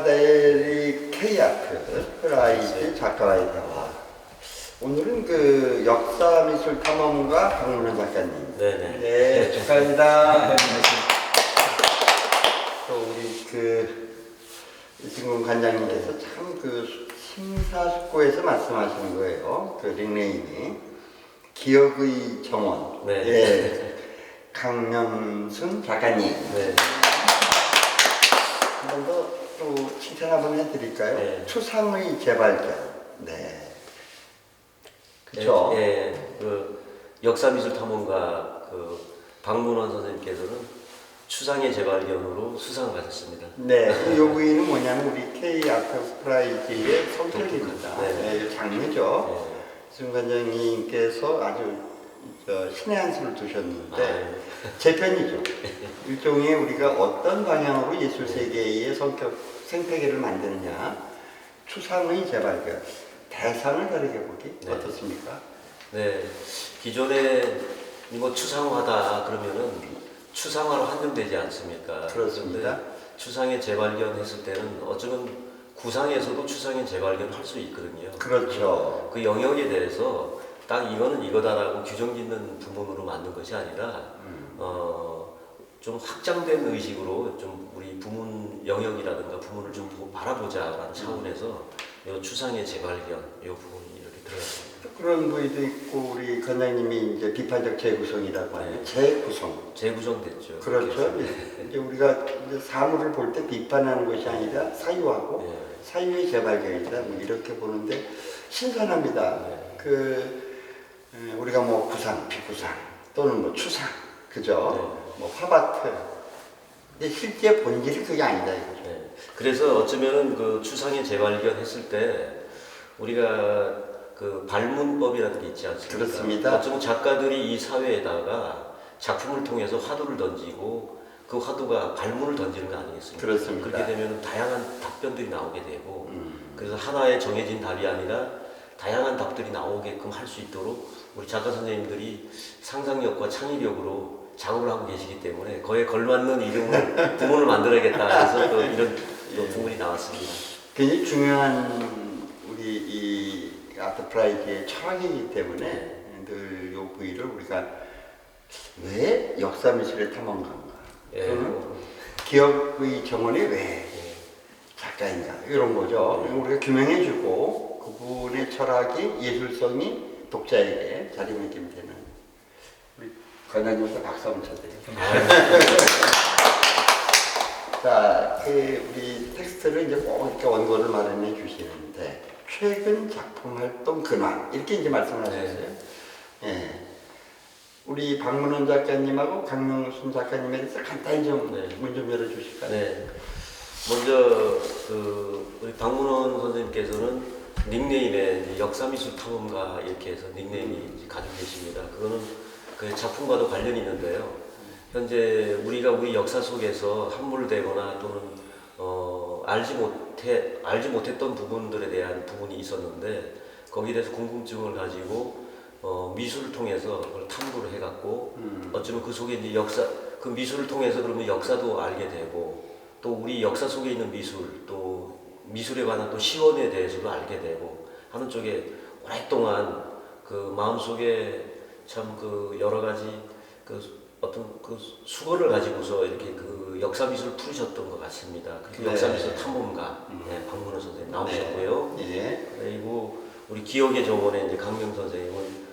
필라델리 K아트 프라이즈 작가와의 대화. 오늘은 그 역사미술 탐험가 강문호 작가님. 네네. 네, 축하합니다. 또 우리 그 이승훈 관장님께서 참 그 심사숙고해서 말씀하시는 거예요. 그 닉네임이 기억의 정원. 네. 예. 강명순 작가님. 네. 한 번 더 또 칭찬 한번 해드릴까요? 네. 추상의 재발견. 네. 그렇죠. 예. 그 역사미술 탐험가 그 박문원 선생님께서는 추상의 재발견으로 수상을 받았습니다. 네. 요 부위는 뭐냐면 우리 K 아트 프라이즈의 성격입니다. 네. 네. 이 장르죠. 네. 이승 관장님께서 아주 신의 한 수를 두셨는데 네. 제 편이죠. 일종의 우리가 어떤 방향으로 예술 세계의 성격 생태계를 만드느냐, 추상의 재발견, 대상을 다르게 보기. 네. 어떻습니까? 네. 기존에 이거 추상화다 그러면은 추상화로 한정되지 않습니까? 그렇습니다. 그런데 추상의 재발견했을 때는 어쩌면 구상에서도 추상의 재발견을 할 수 있거든요. 그렇죠. 그 영역에 대해서 딱 이거는 이거다라고 규정짓는 부분으로 만든 것이 아니라 좀 확장된 의식으로 좀 우리 부문 영역이라든가 부문을 좀 바라보자라는 차원에서 이 추상의 재발견 이 부분이 이렇게 들어갔습니다. 그런 부위도 있고 우리 관장님이 이제 비판적 재구성이라고 하는 네. 재구성. 재구성됐죠. 그렇죠. 이제 우리가 이제 사물을 볼 때 비판하는 것이 아니라 사유하고 네. 사유의 재발견이다. 뭐 이렇게 보는데 신선합니다. 네. 우리가 뭐 구상, 비구상 또는 뭐 추상, 그죠? 네. 뭐 화바트. 근데 실제 본질이 그게 아니다 이거죠. 네. 그래서 어쩌면은 그 추상의 재발견했을 때 우리가 그 발문법이라는 게 있지 않습니까? 그렇습니다. 어쩌면 작가들이 이 사회에다가 작품을 통해서 화두를 던지고 그 화두가 발문을 던지는 거 아니겠습니까? 그렇습니다. 그렇게 되면 다양한 답변들이 나오게 되고 그래서 하나의 정해진 답이 아니라 다양한 답들이 나오게끔 할 수 있도록 우리 작가 선생님들이 상상력과 창의력으로 작업을 하고 계시기 때문에 거기에 걸맞는 이름을 부문을 만들어야겠다 해서 또 이런 또 부문이 나왔습니다. 굉장히 중요한 우리 이 아트 프라이즈의 철학이기 때문에 늘 이 부위를 우리가 왜 역사미술의 탐험가인가 예. 또는 기억의 정원이 왜 작가인가 이런 거죠. 우리가 규명해주고 그분의 철학이 예술성이 독자에게 자리매김 되는 우리 관장님한테 박수 한번 쳐드려요. 자, 우리 텍스트를 이제 꼭 이렇게 원고를 마련해 주시는데 최근 작품 활동 근황 이렇게 이제 말씀을 하셨어요. 예. 우리 박문원 작가님하고 강명순 작가님에 대해서 간단히 좀 문 좀 열어주실까요? 네. 먼저 그 우리 박문원 선생님께서는 닉네임에 이제 역사미술 탐험가 이렇게 해서 닉네임이 가지고 계십니다. 그거는 그 작품과도 관련이 있는데요. 현재 우리가 우리 역사 속에서 함몰되거나 또는 알지 못했던 부분들에 대한 부분이 있었는데 거기에 대해서 궁금증을 가지고 미술을 통해서 그걸 탐구를 해갖고 어쩌면 그 속에 이제 그 미술을 통해서 그러면 역사도 알게 되고 또 우리 역사 속에 있는 미술 또 미술에 관한 또 시원에 대해서도 알게 되고 하는 쪽에 오랫동안 그 마음속에 참 그 여러 가지 그 어떤 그 수고를 가지고서 이렇게 그 역사 미술을 풀으셨던 것 같습니다. 그리고 역사 미술 탐험가 박문호 선생님 나오셨고요. 네. 그리고 우리 기억의 정원의 이제 강명 선생님은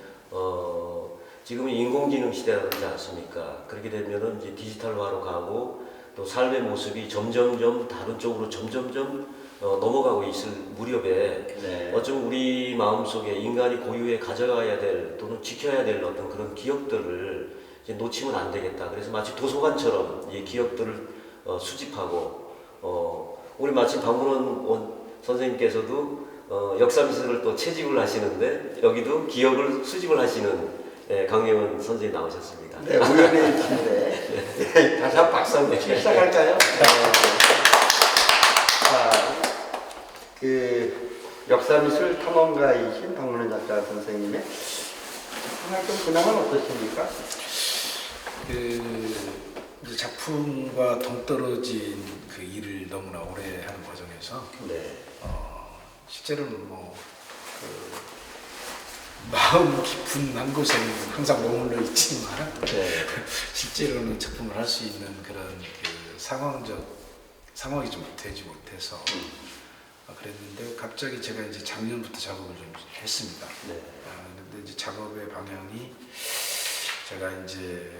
지금은 인공지능 시대가 그러지 않습니까? 그렇게 되면은 이제 디지털화로 가고 또 삶의 모습이 점점점 다른 쪽으로 점점점 넘어가고 있을 무렵에 어쩌면 우리 마음속에 인간이 고유해 가져가야 될 또는 지켜야 될 어떤 그런 기억들을 이제 놓치면 안 되겠다. 그래서 마치 도서관처럼 이 기억들을 수집하고 우리 마침 박문원 선생님께서도 역사미술을 또 채집을 하시는데 여기도 기억을 수집을 하시는 강명훈 선생님 나오셨습니다. 네, 우연의 일치인데 다시 한 박수 한번 치고 시작할까요? 자, 그 역사미술 탐험가이신 박문원 작가 선생님의 활동 근황은 어떠십니까? 이제 작품과 동떨어진 그 일을 너무나 오래 하는 과정에서 네. 실제로는 마음 깊은 한 곳에는 항상 머물러 있지만 네. 실제로는 작품을 할 수 있는 그런 그 상황이 좀 되지 못해서 그랬는데 갑자기 제가 이제 작년부터 작업을 좀 했습니다. 네. 근데 이제 작업의 방향이 제가 이제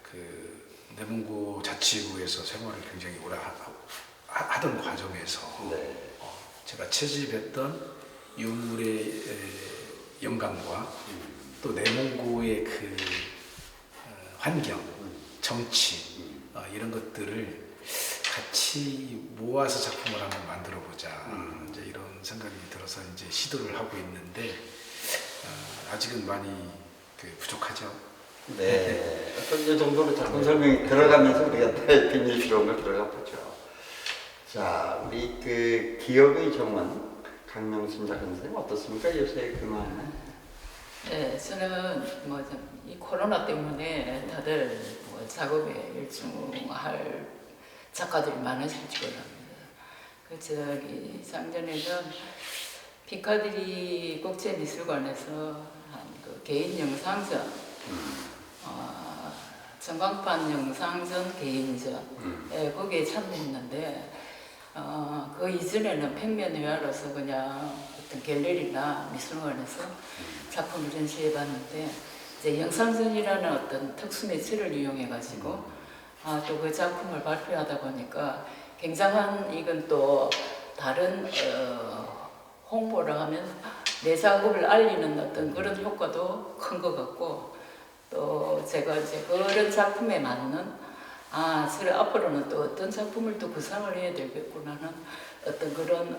그 내문고 자치구에서 생활을 굉장히 오래 하던 과정에서 네. 제가 채집했던 유물의 영감과 또 내문고의 그 환경, 정치 이런 것들을 같이 모아서 작품을 한번 만들어 보자 이제 이런 생각이 들어서 이제 시도를 하고 있는데 아직은 많이 부족하죠. 네. 어떤 이 정도로 작품 설명이 들어가면서 우리가 비밀 실험을 들어가 보죠. 자, 우리 그 기억의 정원 강명순 작가 선생님 어떻습니까? 요새 그만. 네, 저는 이 코로나 때문에 다들 작업에 일중할 작가들이 많아질 줄 알았는데, 작년에는 피카디리 국제미술관에서 한 그 개인 영상전, 전광판 영상전 개인전, 거기에 참여했는데, 그 이전에는 평면회화로서 그냥 어떤 갤러리나 미술관에서 작품을 전시해봤는데, 이제 영상전이라는 어떤 특수 매체를 이용해가지고 또 그 작품을 발표하다 보니까 굉장한 이건 또 다른 홍보를 하면 내 작업을 알리는 어떤 그런 효과도 큰 것 같고, 또 제가 이제 그런 작품에 맞는 저래 앞으로는 또 어떤 작품을 또 구상을 해야 되겠구나 하는 어떤 그런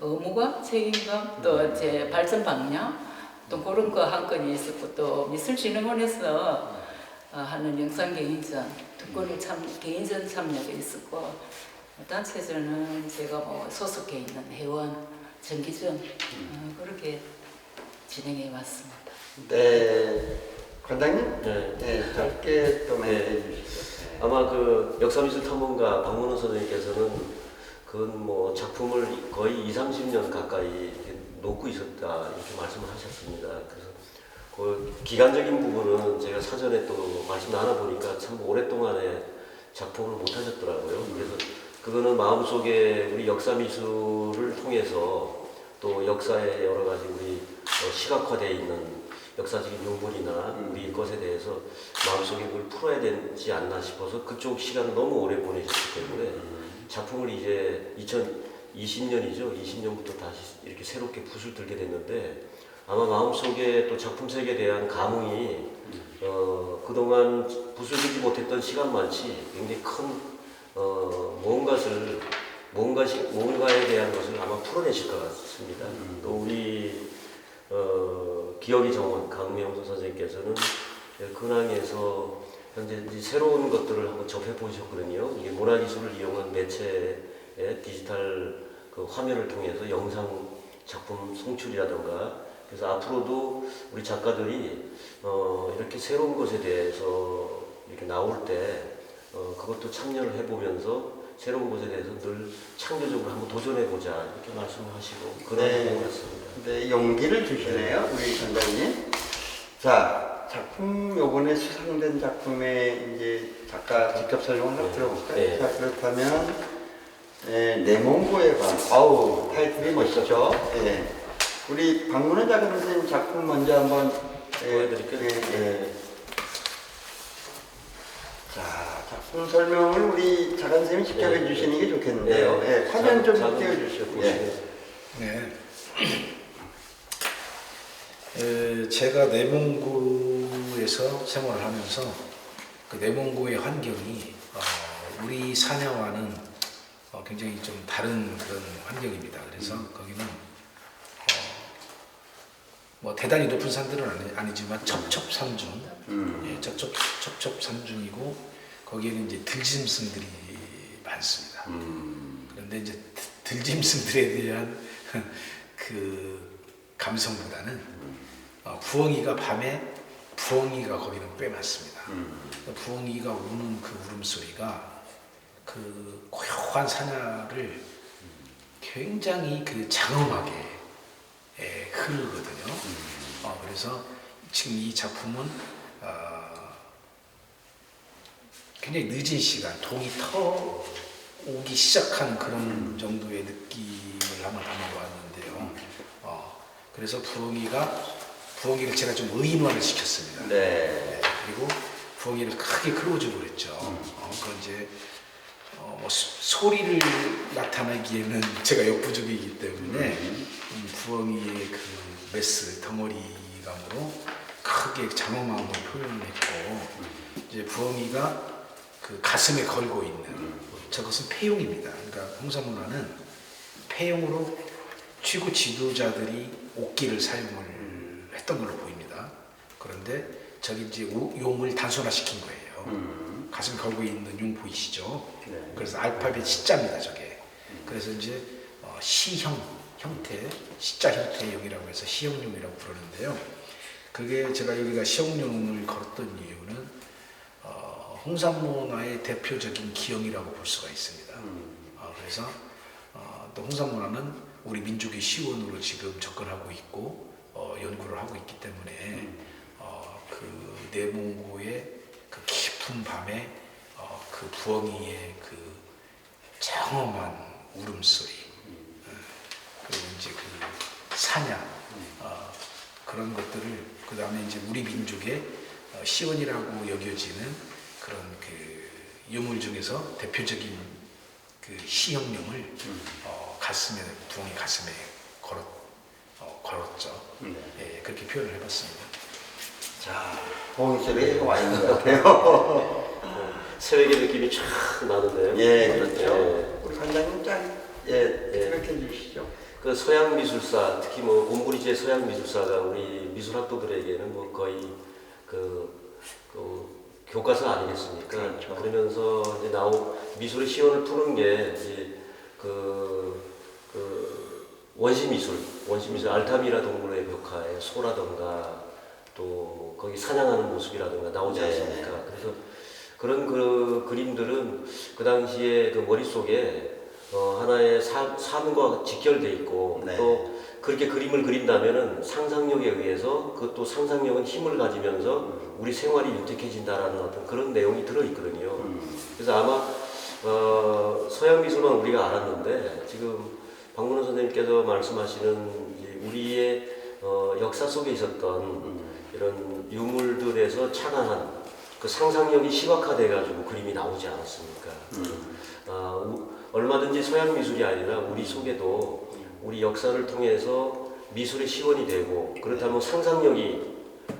의무감, 책임감, 또 제 발전 방향, 또 그런 거 한 건이 있었고, 또 미술진흥원에서 하는 영상 개인전 두 건을 개인전 참여가 있었고, 단체전은 제가 소속해 있는 회원 정기전 그렇게 진행해 왔습니다. 네. 관장님? 네. 네. 짧게 또 말해 네. 주시죠. 아마 그 역사미술 탐험가 박문호 선생님께서는 그건 작품을 거의 30년 가까이 이렇게 놓고 있었다 이렇게 말씀을 하셨습니다. 그래서 그 기간적인 부분은 제가 사전에 또 말씀 나눠보니까 참 오랫동안에 작품을 못 하셨더라고요. 그래서 그거는 마음속에 우리 역사미술을 통해서 또 역사의 여러 가지 우리 시각화되어 있는 역사적인 유물이나 우리 것에 대해서 마음속에 그걸 풀어야 되지 않나 싶어서 그쪽 시간을 너무 오래 보내셨기 때문에 작품을 이제 2020년이죠. 20년부터 다시 이렇게 새롭게 붓을 들게 됐는데, 아마 마음속에 또 작품 색에 대한 감흥이 그동안 붓을 들지 못했던 시간 많지 굉장히 큰 뭔가에 대한 것을 아마 풀어내실 것 같습니다. 또 우리 기억의 정원 강명수 선생님께서는 근황에서 현재 이제 새로운 것들을 한번 접해 보셨거든요. 이게 문화기술을 이용한 매체의 디지털 그 화면을 통해서 영상 작품 송출이라든가, 그래서 앞으로도 우리 작가들이 이렇게 새로운 것에 대해서 이렇게 나올 때 그것도 참여를 해보면서 새로운 것에 대해서 늘 창조적으로 한번 도전해보자 이렇게 말씀을 하시고 그런 것 같습니다. 네, 용기를 주시네요, 우리 관장님. 자, 작품 요번에 수상된 작품에 이제 작가 직접 설명을 하나 들어볼까요? 네. 자, 그렇다면 내몽고에 관한 타이틀이 멋있죠? 네. 우리 박문호 작가 선생님 작품 먼저 한번 보여드릴게요. 자, 작품 설명을 우리 작가 선생님이 직접 해주시는 게 좋겠는데요. 화면 좀 띄워주시고. 네. 제가 내몽고에서 생활을 하면서 그 내몽고의 환경이 우리 사냐와는 굉장히 좀 다른 그런 환경입니다. 그래서 거기는 대단히 높은 산들은 아니지만 첩첩산중, 첩첩산중이고 거기에는 이제 들짐승들이 많습니다. 그런데 이제 들짐승들에 대한 그 감성보다는 부엉이가 밤에 부엉이가 거기는 꽤 많습니다. 부엉이가 우는 그 울음소리가 그 고요한 사냐를 굉장히 그 장엄하게 흐르거든요. 그래서 지금 이 작품은 굉장히 늦은 시간, 동이 터 오기 시작한 그런 정도의 느낌을 한번 담아보았는데요. 그래서 부엉이를 제가 좀 의인화를 시켰습니다. 네. 그리고 부엉이를 크게 클로즈업을 했죠. 그건 이제 뭐 소리를 나타내기에는 제가 역부족이기 때문에 부엉이의 그 메스 덩어리감으로 크게 장엄한 걸 표현했고, 이제 부엉이가 그 가슴에 걸고 있는 저것은 폐용입니다. 그러니까 홍사문화는 폐용으로 최고 지도자들이 옥기를 사용을 했던 걸로 보입니다. 그런데 저기 이제 용을 단순화시킨 거예요. 가슴에 걸고 있는 용 보이시죠? 네. 그래서 알파벳 시자입니다, 저게. 그래서 이제 시형 형태, 시자 형태의 용이라고 해서 시형용이라고 부르는데요. 그게 제가 여기가 시형용을 걸었던 이유는 홍산문화의 대표적인 기형이라고 볼 수가 있습니다. 그래서 또 홍산문화는 우리 민족의 시원으로 지금 접근하고 있고 연구를 하고 있기 때문에 그 내몽고의 그 깊은 밤에 그 부엉이의 그 장엄한 울음소리, 그리고 이제 그 사냐, 그런 것들을, 그 다음에 이제 우리 민족의 시원이라고 여겨지는 그런 그 유물 중에서 대표적인 그 시형령을 가슴에, 부엉이 가슴에 걸었죠. 예, 그렇게 표현을 해봤습니다. 자, 부엉이 소리가 와 있는 것 같아요. 새벽의 느낌이 쫙 나는데요. 예, 그렇죠. 예. 우리 관장님 생각해 주시죠. 그 서양 미술사, 특히 뭐 옴브리지의 서양 미술사가 우리 미술학도들에게는 뭐 거의 그 교과서 아니겠습니까? 그렇죠. 그러면서 이제 미술의 시원을 푸는 게 이제 원시 미술 알타미라 동물의 벽화에 소라던가 또 거기 사냥하는 모습이라든가 나오지 네. 않습니까? 그래서 그런 그 그림들은 그 당시에 그 머릿속에 하나의 삶과 직결돼 있고, 네. 또 그렇게 그림을 그린다면은 상상력에 의해서 그것도 상상력은 힘을 가지면서 우리 생활이 윤택해진다라는 어떤 그런 내용이 들어있거든요. 그래서 아마 서양 미술만 우리가 알았는데 지금 박문호 선생님께서 말씀하시는 이제 우리의 역사 속에 있었던 이런 유물들에서 착안한 그 상상력이 시각화돼가지고 그림이 나오지 않았습니까? 얼마든지 서양 미술이 아니라 우리 속에도 우리 역사를 통해서 미술의 시원이 되고, 그렇다면 상상력이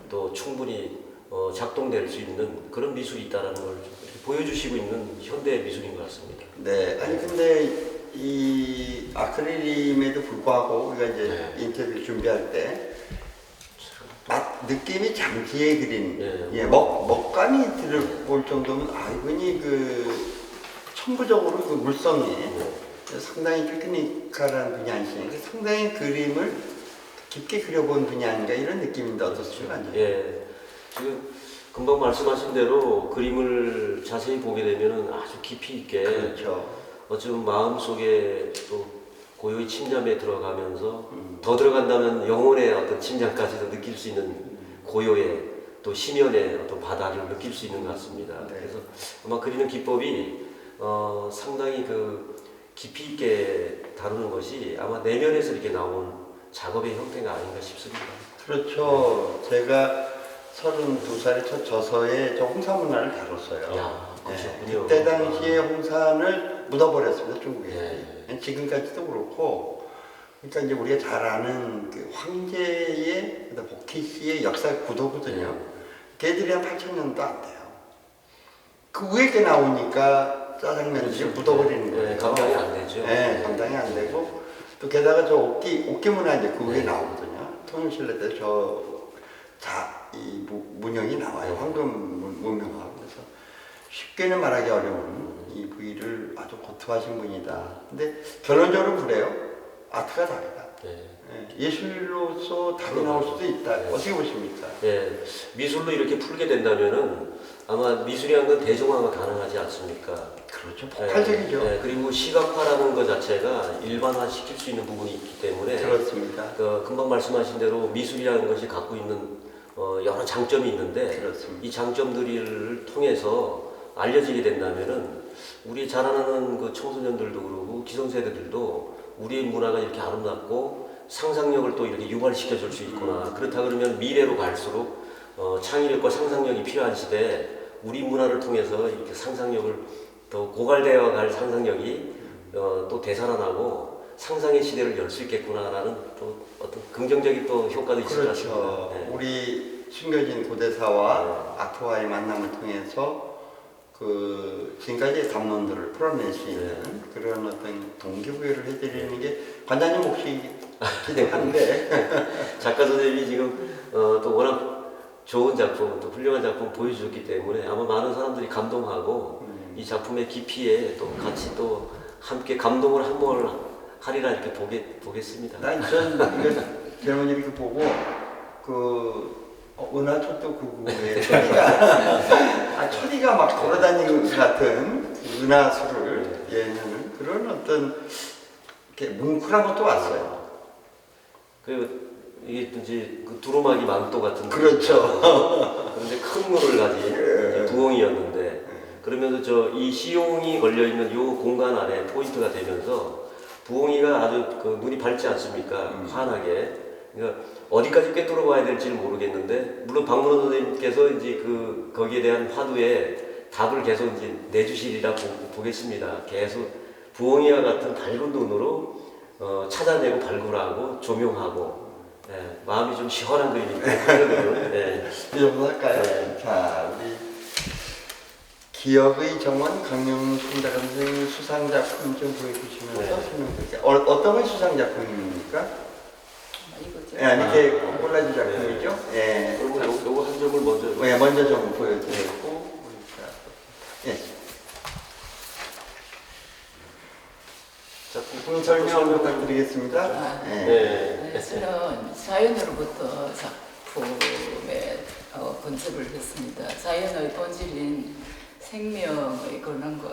또 충분히 작동될 수 있는 그런 미술이 있다는 걸 보여주시고 있는 현대 미술인 것 같습니다. 네, 아니 근데 이 아크릴임에도 불구하고 우리가 이제 인터뷰 준비할 때 느낌이 장지에 그린 먹감이 들어올 정도면 이분이 그 천부적으로 그 물성이 상당히 테크니컬한 분이 아니시니까 상당히 그림을 깊게 그려본 분이 아닌가 이런 느낌인데 어떻습니까? 예, 지금 금방 말씀하신 대로 그림을 자세히 보게 되면 아주 깊이 있게, 그렇죠. 어쩌면 마음속에 또 고요히 침잠에 들어가면서 더 들어간다면 영혼의 어떤 침잠까지도 느낄 수 있는 고요의 또 심연의 어떤 바다를 느낄 수 있는 것 같습니다. 네. 그래서 아마 그리는 기법이 상당히 그 깊이 있게 다루는 것이 아마 내면에서 이렇게 나온 작업의 형태가 아닌가 싶습니다. 그렇죠. 제가 32살에 첫 저서에 저 홍산문화를 다뤘어요. 야, 그러셨군요. 그때 당시에 홍산을 묻어버렸습니다, 중국에. 예. 지금까지도 그렇고, 그러니까 이제 우리가 잘 아는 그 황제의 복희씨의 역사 구도거든요. 걔들이 한 8,000년도 안 돼요. 그 위에 게 나오니까 짜장면들이 묻어버리는 거예요. 감당이 안 되죠. 네, 감당이 안 되고, 또 게다가 저 옥기 문화 이제 그 위에 나오거든요. 통일신라 때 이 문형이 나와요. 황금 문명하고. 그래서 쉽게는 말하기 어려운 이 부위를 아주 고투하신 분이다. 근데 결론적으로 그래요. 아트가 다르다. 네. 예술로서 답이 나올 수도 있다. 네. 어떻게 보십니까? 예, 미술로 이렇게 풀게 된다면은 아마 미술이란 건 대중화가 가능하지 않습니까? 그렇죠. 폭발적이죠. 예, 그리고 시각화라는 것 자체가 일반화 시킬 수 있는 부분이 있기 때문에 그렇습니다. 금방 말씀하신 대로 미술이라는 것이 갖고 있는 여러 장점이 있는데 그렇습니다. 이 장점들을 통해서 알려지게 된다면은 우리 자라나는 그 청소년들도 그러고 기성세대들도 우리의 문화가 이렇게 아름답고 상상력을 또 이렇게 유발시켜 줄 수 있구나. 그렇다 그러면 미래로 갈수록 창의력과 상상력이 필요한 시대에 우리 문화를 통해서 이렇게 상상력을 더 고갈되어 갈 상상력이 또 되살아나고 상상의 시대를 열 수 있겠구나라는 또 어떤 긍정적인 또 효과도 있을 것 같습니다. 그렇죠. 네. 우리 숨겨진 고대사와 아트와의 만남을 통해서 그 지금까지의 담론들을 풀어낼 수 있는 그런 어떤 동기부여를 해드리는 게 관장님 몫이기도 한데 작가 선생님이 지금 또 워낙 좋은 작품, 또 훌륭한 작품 보여주셨기 때문에 아마 많은 사람들이 감동하고 이 작품의 깊이에 또 같이 또 함께 감동을 한번 하리라 이렇게 보겠습니다. 전 이거 젊은이 이렇게 보고 그 은하철도 999의 천이가 천이가 막 돌아다니는 것 같은 은하수를 얘는 그런 어떤 이렇게 뭉클한 것도 왔어요. 그리고 이게 이제 그 두루마기 망토 같은 그렇죠. 그런데 큰 눈을 가진 이제 부엉이였는데 그러면서 이 시용이 걸려 있는 요 공간 안에 포인트가 되면서 부엉이가 아주 그 눈이 밝지 않습니까? 환하게. 그러니까 어디까지 꿰뚫어 봐야 될지는 모르겠는데 물론 박문호 선생님께서 이제 그 거기에 대한 화두에 답을 계속 이제 내주시리라 보겠습니다. 계속 부엉이와 같은 밝은 눈으로 찾아내고 발굴하고 조명하고 마음이 좀 시원한 그림입니다. 네. 이 정도 할까요? 네. 자, 우리 기억의 정원 강명순 작가 선생님 수상작품 좀 보여주시면서 설명드릴게요. 어떤 건 수상작품입니까? 이거죠. 이렇게 콜라주 작품이죠? 예. 그리고 요거 한 점을 먼저 먼저 좀 보여드리고. 예. 작품 설명 부탁드리겠습니다. 예. 네. 저는 자연으로부터 작품의 건cep을 했습니다. 자연의 본질인 생명의 근원과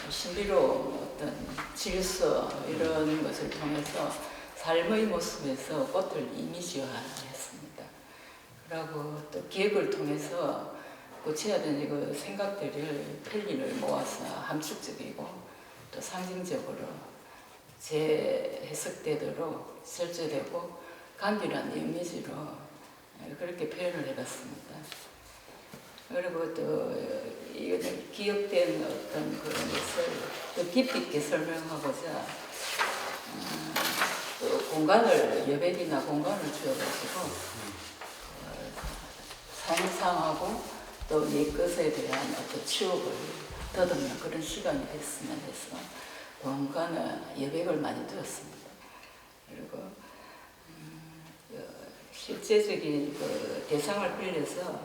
신비로운 어떤 질서 이런 것을 통해서 삶의 모습에서 꽃을 이미지화했습니다. 그리고 또 기획을 통해서 고쳐야 되는 그 생각들을 편리를 모아서 함축적이고 또 상징적으로 재해석되도록 절제되고 간결한 이미지로 그렇게 표현을 해봤습니다. 그리고 또 이거는 기억된 어떤 그런 것을 더 깊이 있게 설명하고자 또 공간을 여백이나 공간을 주어가지고 상상하고 또 옛것에 대한 어떤 추억을 더듬는 그런 시간이 됐으면 해서 공간에 여백을 많이 두었습니다. 그리고 실제적인 그 대상을 빌려서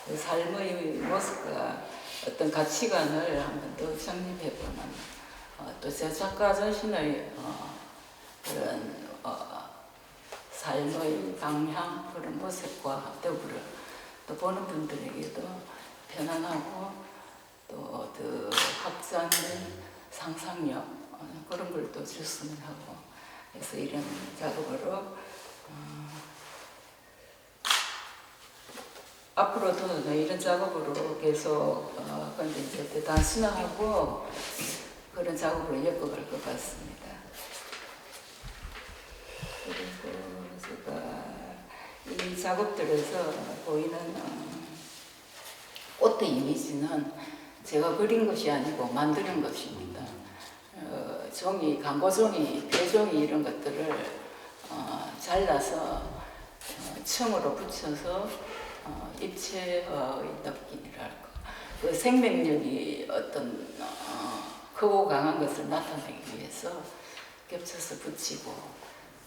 그 삶의 모습과 어떤 가치관을 한번 더 정립해보는 또 제 작가 자신의 그런 삶의 방향 그런 모습과 더불어 또 보는 분들에게도 편안하고 또 더 확장된 상상력 그런 걸 또 줬으면 하고 그래서 이런 작업으로 앞으로도 이런 작업으로 계속 근데 이제 단순화하고 그런 작업으로 엮어갈 것 같습니다. 그리고 제가 이 작업들에서 보이는 꽃의 이미지는 제가 그린 것이 아니고 만드는 것입니다. 종이, 광고종이, 폐종이 이런 것들을 잘라서 청으로 붙여서 입체의 느낌이랄까. 그 생명력이 어떤 크고 강한 것을 나타내기 위해서 겹쳐서 붙이고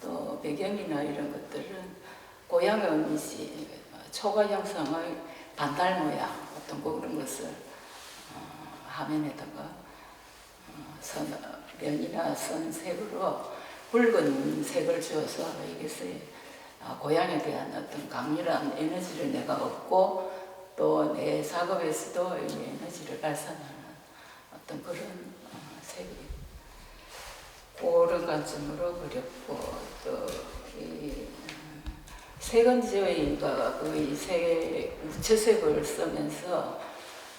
또 배경이나 이런 것들은 고향의 이미지, 초가 형상의 반달 모양 어떤 그런 것을 화면에다가 면이나 선색으로 붉은 색을 주어서 이것이 고향에 대한 어떤 강렬한 에너지를 내가 얻고 또 내 작업에서도 이 에너지를 발산하는 어떤 그런 색이 그런 관점으로 그렸고 또이 색은 저희가 색 무채색을 쓰면서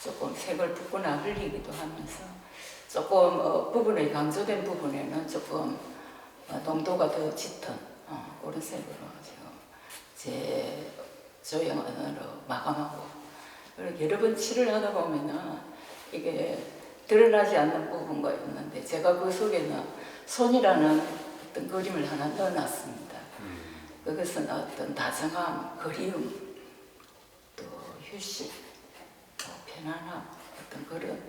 조금 색을 붓거나 흘리기도 하면서 조금 부분의 강조된 부분에는 조금 농도가 더 짙은 그런 색으로 제 조형으로 마감하고 그리고 여러 번 칠을 하다 보면은 이게 드러나지 않는 부분가 있는데 제가 그 속에는 손이라는 어떤 그림을 하나 넣어놨습니다. 그것은 어떤 다정함, 그리움, 또 휴식, 또 편안함 어떤 그런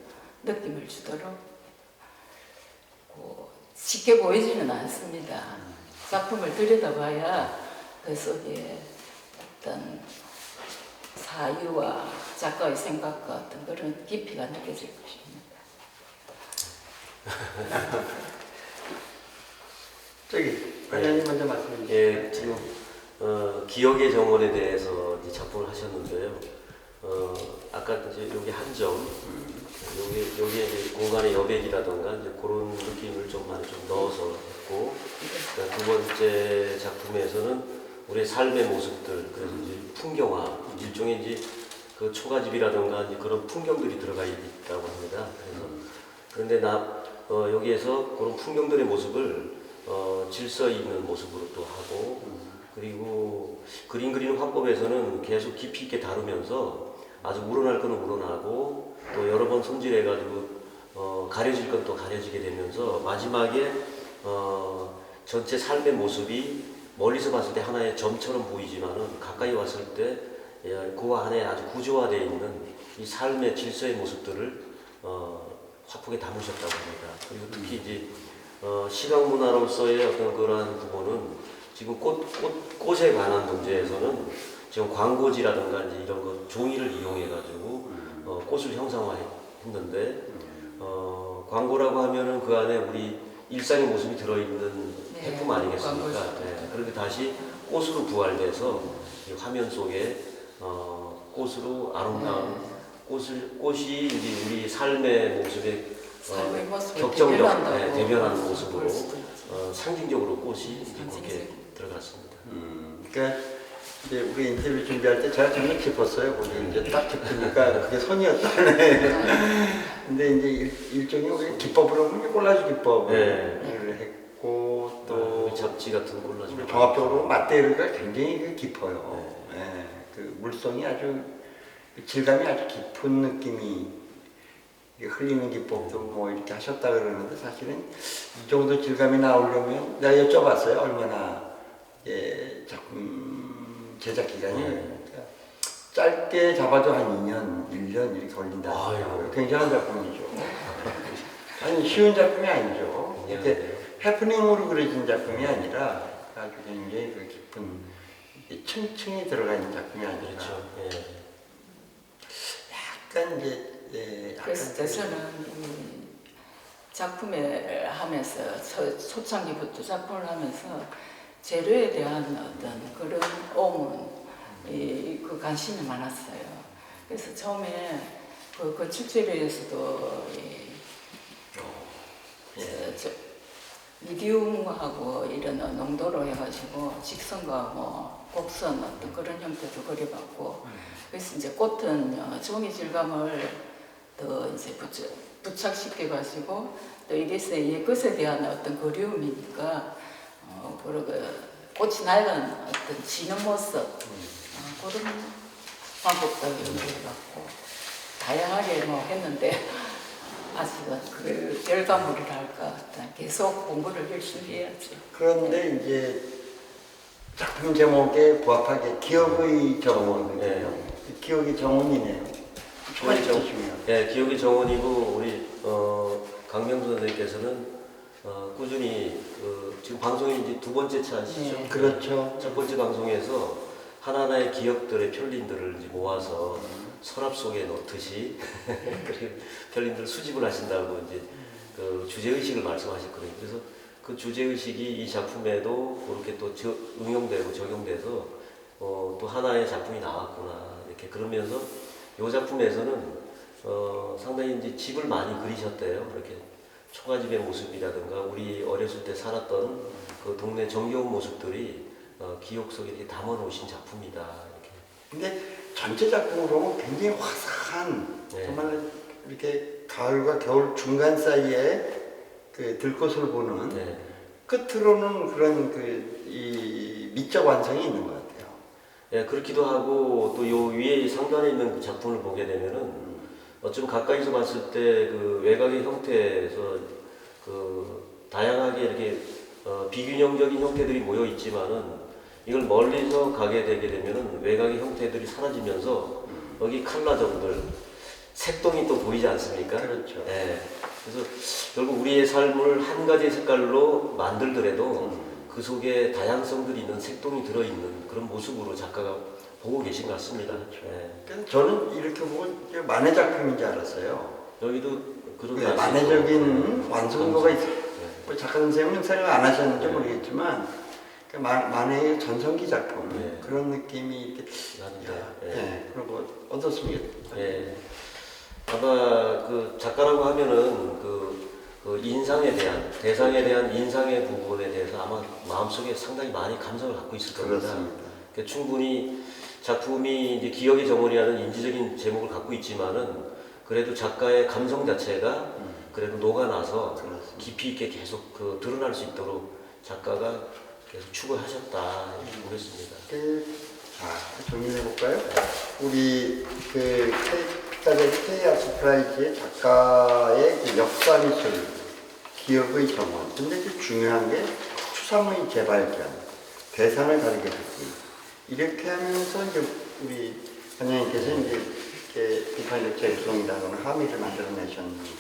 느낌을 주도록 쉽게 보이지는 않습니다. 작품을 들여다봐야 그 속에 어떤 사유와 작가의 생각과 어떤 그런 깊이가 느껴질 것입니다. 저기 관장님 먼저 말씀해 주시죠. 예, 지금 기억의 정원에 대해서 이제 작품을 하셨는데요. 아까 이제 여기 한 점, 여기 이제 공간의 여백이라던가 이제 그런 느낌을 좀 많이 좀 넣어서 했고, 두 번째 작품에서는 우리의 삶의 모습들, 그래서 이제 풍경화, 일종의 이제 그 초가집이라던가 이제 그런 풍경들이 들어가 있다고 합니다. 그런데 여기에서 그런 풍경들의 모습을 질서 있는 모습으로 또 하고, 그리고 그림 그리는 화법에서는 계속 깊이 있게 다루면서 아주 우러날 건 우러나고 또 여러 번 손질해가지고 가려질 건 또 가려지게 되면서 마지막에 전체 삶의 모습이 멀리서 봤을 때 하나의 점처럼 보이지만은 가까이 왔을 때 그 안에 아주 구조화되어 있는 이 삶의 질서의 모습들을 화폭에 담으셨다고 합니다. 그리고 특히 이제 시각문화로서의 어떤 그러한 부분은 지금 꽃에 관한 문제에서는 지금 광고지라든가 이제 이런 거 종이를 이용해가지고 꽃을 형상화했는데 광고라고 하면은 그 안에 우리 일상의 모습이 들어있는 제품 아니겠습니까? 네. 그런데 다시 꽃으로 부활돼서 이 화면 속에 꽃으로 아름다운 꽃이 이제 우리 삶의 모습에 격정적 대변하는 모습으로 상징적으로 꽃이 이제 그렇게 들어갔습니다. 그러니까 이제 우리 인터뷰 준비할 때 제가 정말 기뻤어요. 거기 이제 딱 짚으니까 그게 선이었다네. 근데 이제 일종의 우리 기법으로 보면 콜라주 기법을 했고 또 잡지 같은 콜라주 종합적으로 맛대류가 굉장히 깊어요. 그 물성이 아주 질감이 아주 깊은 느낌이 흘리는 기법도 뭐 이렇게 하셨다 그러는데 사실은 이 정도 질감이 나오려면 내가 여쭤봤어요. 얼마나 작품 제작 기간이 짧게 잡아도 한 2년, 1년 이렇게 걸린다. 굉장한 작품이죠. 아니 쉬운 작품이 아니죠. 이렇게 해프닝으로 그려진 작품이 아니라 아주 굉장히 그 깊은 층층이 들어가 있는 작품이 아니라 약간 이제 그래서 저는 작품을 하면서 초창기부터 작품을 하면서 재료에 대한 어떤 그런 그 관심이 많았어요. 그래서 처음에 그 건축재료에서도 미디움하고 이런 농도로 해가지고 직선과 뭐 곡선 어떤 그런 형태도 그려봤고, 그래서 이제 꽃은 종이 질감을 더 이제 부착시켜가지고 또 이래서 옛것에 대한 어떤 그리움이니까 그리고 꽃이 낡은 어떤 지는 모습 그런 방법도 연구해봤고 다양하게 뭐 했는데 아직은 그 결과물이랄까 계속 공부를 열심히 해야지. 그런데 이제 작품 제목에 부합하게 기억의 정원이거든요. 기억의 정원이네요. 기억의 정원이고 우리 강명수 선생님께서는 꾸준히 지금 방송이 이제 두 번째 차시죠. 그렇죠. 첫 번째 방송에서 하나하나의 기억들의 편린들을 이제 모아서 서랍 속에 넣듯이 편린들을 수집을 하신다고 이제 그 주제 의식을 말씀하셨거든요. 그래서 그 주제 의식이 이 작품에도 그렇게 또 응용되고 적용돼서 또 하나의 작품이 나왔구나 이렇게 그러면서 이 작품에서는 상당히 이제 집을 많이 그리셨대요. 이렇게 초가집의 모습이라든가 우리 어렸을 때 살았던 그 동네 정겨운 모습들이 기억 속에 이렇게 담아 놓으신 작품이다. 이렇게. 근데 전체 작품으로 굉장히 화사한 네. 정말 이렇게 가을과 겨울 중간 사이에 그 들꽃을 보는 네. 끝으로는 그런 이 미적 완성이 있는 것 같아요. 예, 그렇기도 하고 또 요 위에 상단에 있는 그 작품을 보게 되면은 좀 가까이서 봤을 때 그 외곽의 형태에서 그 다양하게 이렇게 비균형적인 형태들이 모여 있지만은 이걸 멀리서 가게 되게 되면은 외곽의 형태들이 사라지면서 여기 칼라점들 색동이 또 보이지 않습니까? 그렇죠. 예. 그래서 결국 우리의 삶을 한 가지 색깔로 만들더라도 그 속에 다양성들이 있는 색동이 들어있는 그런 모습으로 작가가 보고 계신 것 같습니다. 예. 그래서 저는 이렇게 보고 이제 만의 작품인 줄 알았어요. 여기도 그런 네, 만회적인 완성도가 있어요. 뭐 작가 선생님은 생각 안 하셨는지 모르겠지만 그 만해의 전성기 작품 네. 그런 느낌이 이렇게 나는데, 네. 그런 거 어떻습니까? 예. 아마 그 작가라고 하면은 그 인상에 대한 대상에 대한 인상의 부분에 대해서 아마 마음속에 상당히 많이 감성을 갖고 있을 겁니다. 그렇습니다. 그러니까 충분히 작품이 이제 기억의 정원이라는 인지적인 제목을 갖고 있지만은 그래도 작가의 감성 자체가 그래도 녹아나서 그렇습니다. 깊이 있게 계속 그 드러날 수 있도록 작가가 계속 추구하셨다 이렇게 보겠습니다. 자, 정리해 볼까요? 우리 그 피카데리 K 아트프라이즈의 작가의 그 역사 미술, 기억의 정원. 근데 그 중요한 게 추상의 재발견, 대상을 다르게 듣기. 이렇게 하면서 이제 우리 관장님께서 이제 이렇게 비판적 재구성이라는 함의를 만들어내셨는데,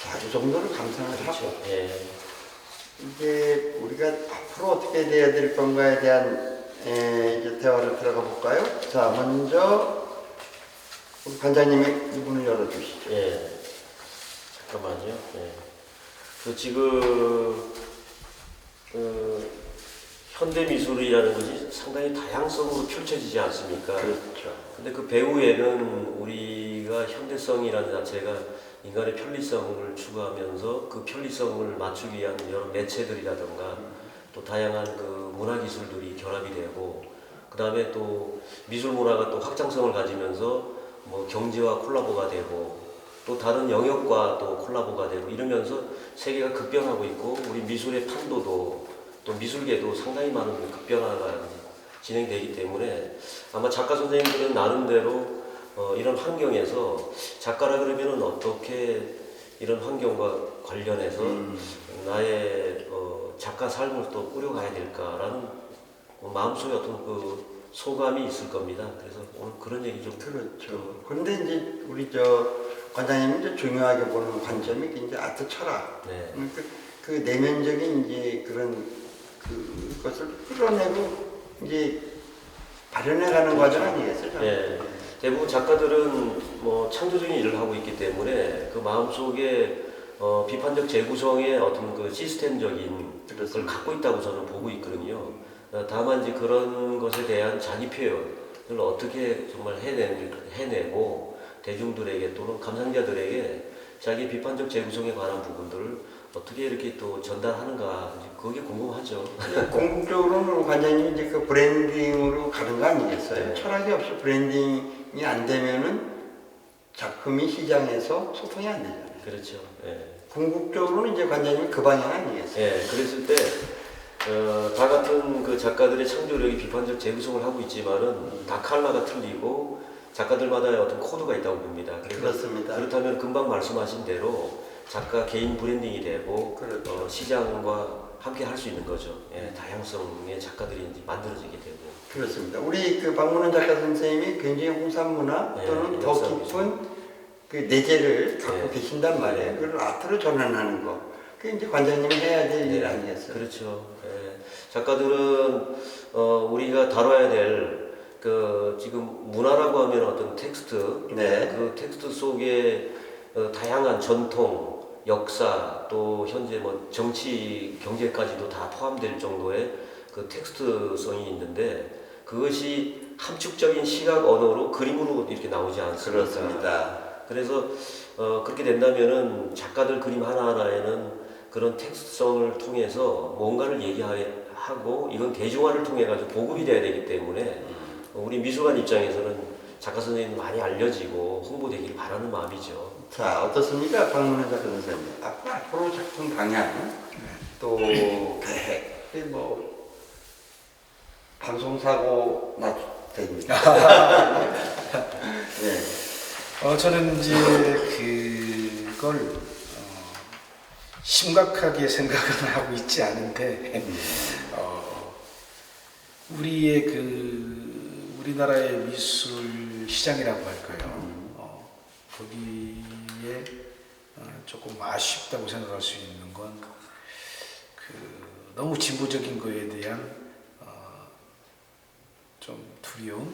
자, 이 정도로 감상을 하고. 예. 이제 우리가 앞으로 어떻게 돼야 될 건가에 대한 이제 대화를 들어가 볼까요? 자, 먼저 우리 관장님의 문을 열어주시죠. 예. 잠깐만요. 예. 그 지금 현대 미술이라는 것이 상당히 다양성으로 펼쳐지지 않습니까? 그렇죠. 근데 그 배후에는 우리가 현대성이라는 자체가 인간의 편리성을 추구하면서 그 편리성을 맞추기 위한 여러 매체들이라든가 또 다양한 그 문화기술들이 결합이 되고 그 다음에 또 미술 문화가 또 확장성을 가지면서 뭐 경제와 콜라보가 되고 또 다른 영역과 또 콜라보가 되고 이러면서 세계가 급변하고 있고 우리 미술의 판도도 또 미술계도 상당히 많은 급변화가 진행되기 때문에 아마 작가 선생님들은 나름대로 이런 환경에서 작가라 그러면은 어떻게 이런 환경과 관련해서 나의 작가 삶을 또 꾸려가야 될까라는 마음속에 어떤 그 소감이 있을 겁니다. 그래서 오늘 그런 얘기 좀 그렇죠. 그런데 이제 우리 저 관장님이 이제 중요하게 보는 관점이 이제 아트 철학. 네. 그 내면적인 이제 그런 그것을 끌어내고 이제 발현해가는 과정 아니겠어요? 네. 대부분 작가들은 뭐 창조적인 일을 하고 있기 때문에 그 마음속에 비판적 재구성의 어떤 그 시스템적인 걸 갖고 있다고 저는 보고 있거든요. 다만 이제 그런 것에 대한 자기 표현을 어떻게 정말 해내고 대중들에게 또는 감상자들에게 자기 비판적 재구성에 관한 부분들을 어떻게 이렇게 또 전달하는가 그게 궁금하죠. 궁극적으로는 관장님이 이제 그 브랜딩으로 가는 거 아니겠어요? 네. 철학이 없이 브랜딩이 안 되면은 작품이 시장에서 소통이 안 되잖아요. 그렇죠. 예. 궁극적으로는 이제 관장님이 그 방향 아니겠어요? 예. 그랬을 때 다 같은 그 작가들의 창조력이 비판적 재구성을 하고 있지만은 다 칼라가 틀리고 작가들마다의 어떤 코드가 있다고 봅니다. 그렇습니다. 그렇다면 금방 말씀하신 대로 작가 개인 브랜딩이 되고 그렇죠. 시장과 함께 할 수 있는 거죠. 예, 다양성의 작가들이 이제 만들어지게 되고. 그렇습니다. 우리 그 박문원 작가 선생님이 굉장히 홍산 문화 네, 또는 더 역사 깊은 그 내재를 갖고 네. 계신단 말이에요. 그걸 아트로 전환하는 거. 그게 이제 관장님이 해야 될 일 아니겠어요? 그렇죠. 예. 작가들은 우리가 다뤄야 될 그 지금 문화라고 하면 어떤 텍스트, 네. 그 텍스트 속에 다양한 전통, 역사 또 현재 뭐 정치 경제까지도 다 포함될 정도의 그 텍스트성이 있는데 그것이 함축적인 시각 언어로 그림으로 이렇게 나오지 않습니까? 그렇습니다. 그래서 그렇게 된다면은 작가들 그림 하나하나에는 그런 텍스트성을 통해서 뭔가를 얘기하고 이건 대중화를 통해 가지고 보급이 돼야 되기 때문에 우리 미술관 입장에서는 작가 선생님 많이 알려지고 홍보되기를 바라는 마음이죠. 자, 어떻습니까? 박문혜 작가 선생님. 앞으로 작품 방향, 또 계획, 뭐 방송사고 나도 됩니다. 예. 저는 이제 그걸 심각하게 생각은 하고 있지 않은데 우리의 우리나라의 미술 시장이라고 할까요? 거기에 조금 아쉽다고 생각할 수 있는 건 너무 진보적인 거에 대한 좀 두려움,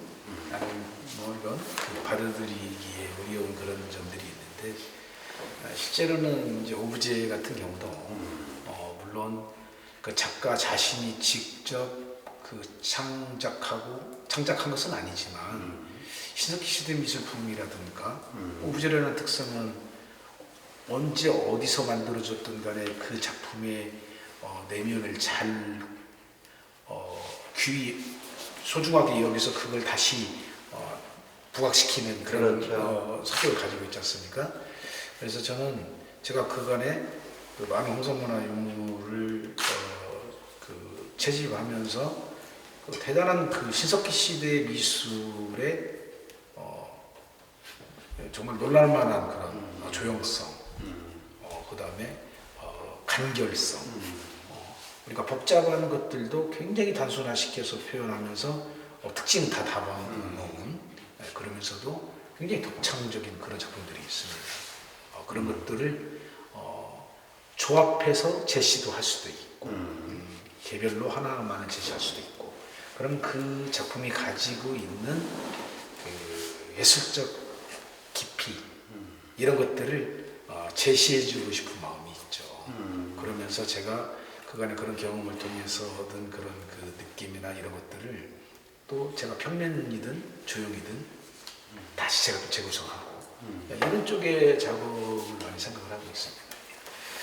아니면 뭐 이런 받아들이기에 어려운 그런 점들이 있는데 실제로는 이제 오브제 같은 경우도 물론 그 작가 자신이 직접 창작한 것은 아니지만 신석기 시대 미술품이라든가 오브제라는 특성은 언제 어디서 만들어졌든 간에 그 작품의 내면을 잘 소중하게 여기서 그걸 다시 부각시키는 그런 그렇죠. 성격을 가지고 있지 않습니까? 그래서 저는 제가 그간에 많은 홍성문화 유물을 채집하면서 대단한 신석기 시대 미술의 정말 놀랄만한 그런 조형성, 그 다음에 간결성, 우리가 복잡한 것들도 굉장히 단순화시켜서 표현하면서 특징은 다 담아놓은 그러면서도 굉장히 독창적인 그런 작품들이 있습니다. 그런 것들을 조합해서 제시도 할 수도 있고 개별로 하나만을 제시할 수도 있고 그럼 그 작품이 가지고 있는 그 예술적 깊이 이런 것들을 제시해주고 싶은 마음이 있죠. 그러면서 제가 그간의 그런 경험을 통해서 얻은 그런 그 느낌이나 이런 것들을 또 제가 평면이든 조형이든 다시 제가 또 재구성하고 이런 쪽의 작업을 많이 생각을 하고 있습니다.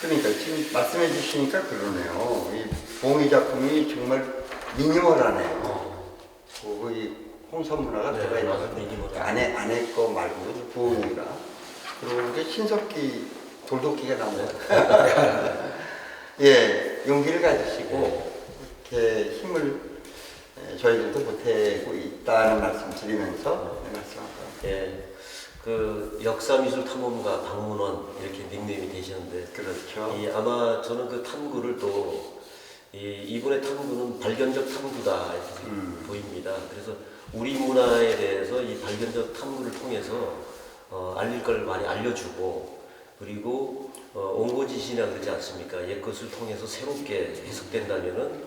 그러니까 지금 말씀해 주시니까 그러네요. 이 부엉이 작품이 정말 미니멀하네요. 거의 홍선문화가 들어가 있는 것 미니멀. 안에 거 말고 부엉이가. 그리고 이게 신석기 돌도끼가 나온 것 같아요. 예, 용기를 가지시고 이렇게 힘을 저희들도 보태고 있다는 말씀 드리면서 말씀합니다. 예, 그 역사미술 탐험가 박문원 이렇게 닉네임이 되셨는데 그렇죠. 아마 저는 그 탐구를 또 이분의 탐구는 발견적 탐구다 이렇게 보입니다. 그래서 우리 문화에 대해서 이 발견적 탐구를 통해서 알릴 걸 많이 알려주고 그리고 옹고지신이라 그러지 않습니까? 옛것을 통해서 새롭게 해석된다면은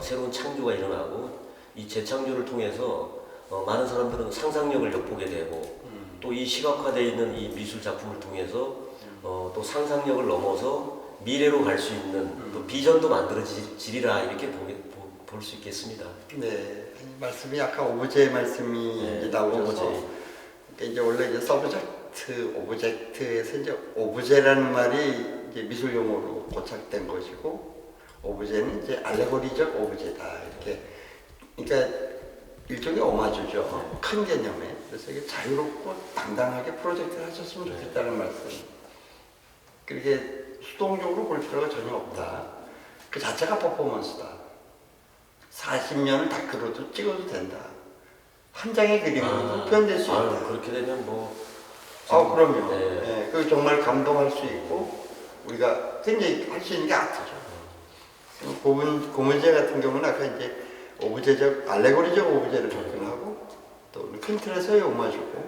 새로운 창조가 일어나고 이 재창조를 통해서 많은 사람들은 상상력을 엿보게 되고 또 이 시각화되어 있는 이 미술 작품을 통해서 또 상상력을 넘어서 미래로 갈 수 있는 또 비전도 만들어지리라 이렇게 볼 수 있겠습니다. 네, 말씀이 아까 오브제 말씀이 네, 나오셔서 오브제. 그러니까 이제 원래 이제 서브젝트, 오브젝트에서 이제 오브제라는 말이 이제 미술 용어로 고착된 것이고 오브제는 이제 알레고리적 오브제다 이렇게 그러니까 일종의 오마주죠. 큰 개념에 그래서 이게 자유롭고 당당하게 프로젝트를 하셨으면 좋겠다는 말씀. 그렇게 수동적으로 볼 필요가 전혀 없다. 그 자체가 퍼포먼스다. 40년을 다크로도 찍어도 된다. 한 장의 그림으로도 표현될 수 있다. 그렇게 되면 뭐 그럼요. 네. 네, 그 정말 감동할 수 있고 우리가 굉장히 할 수 있는 게 아트죠. 고문제 같은 경우는 아까 이제 오브제적, 알레고리적 오브제를 접근하고 또 큰 틀에서의 오마주고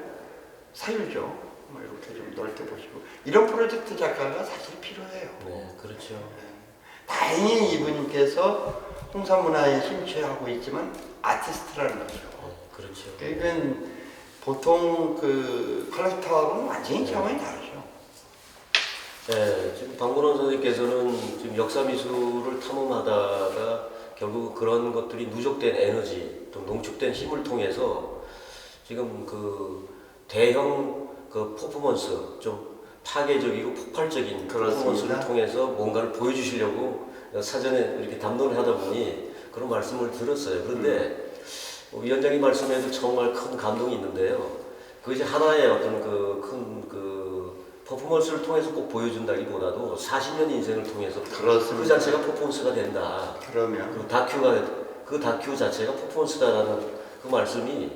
사유죠. 뭐 이렇게 좀 넓게 보시고 이런 프로젝트 작가가 사실 필요해요. 네, 그렇죠. 다행히 이분께서 홍사문화에 심취하고 있지만 아티스트라는 거죠. 그렇죠. 그러니까 보통 그 컬렉터하고는 완전히 차원이 다르죠. 네, 지금 박문원 선생님께서는 지금 역사 미술을 탐험하다가 결국 그런 것들이 누적된 에너지 또 농축된 힘을 통해서 지금 그 대형 그 퍼포먼스 좀 파괴적이고 폭발적인 퍼포먼스를 통해서 뭔가를 보여주시려고 사전에 이렇게 담론을 하다 보니 그런 말씀을 들었어요. 그런데 위원장님 말씀에도 정말 큰 감동이 있는데요. 그것이 하나의 어떤 그 큰 퍼포먼스를 통해서 꼭 보여준다기보다도 40년 인생을 통해서 그렇습니다. 그 자체가 퍼포먼스가 된다. 그러면 그 다큐 자체가 퍼포먼스다라는 그 말씀이